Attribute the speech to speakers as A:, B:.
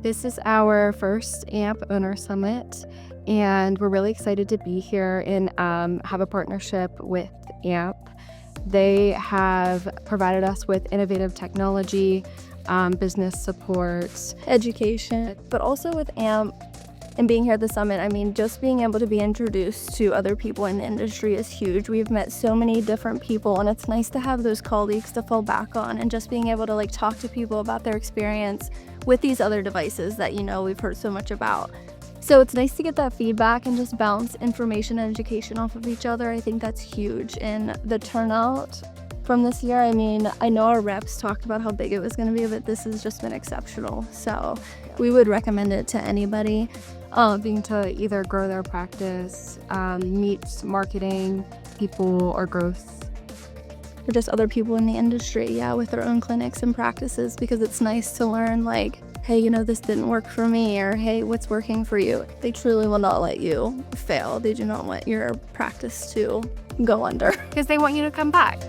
A: This is our first AMP Owner Summit, and we're really excited to be here and have a partnership with AMP. They have provided us with innovative technology, business support,
B: education, but also with AMP and being here at the summit, I mean, just being able to be introduced to other people in the industry is huge. We've met so many different people, and it's nice to have those colleagues to fall back on, and just being able to talk to people about their experience with these other devices that we've heard so much about. So it's nice to get that feedback and just bounce information and education off of each other. I think that's huge. And the turnout from this year, I mean, I know our reps talked about how big it was going to be, but this has just been exceptional. So we would recommend it to anybody.
A: being to either grow their practice, meet marketing people or growth.
B: Or just other people in the industry, with their own clinics and practices, because it's nice to learn hey, this didn't work for me, or hey, what's working for you? They truly will not let you fail. They do not want your practice to go under.
A: Because they want you to come back.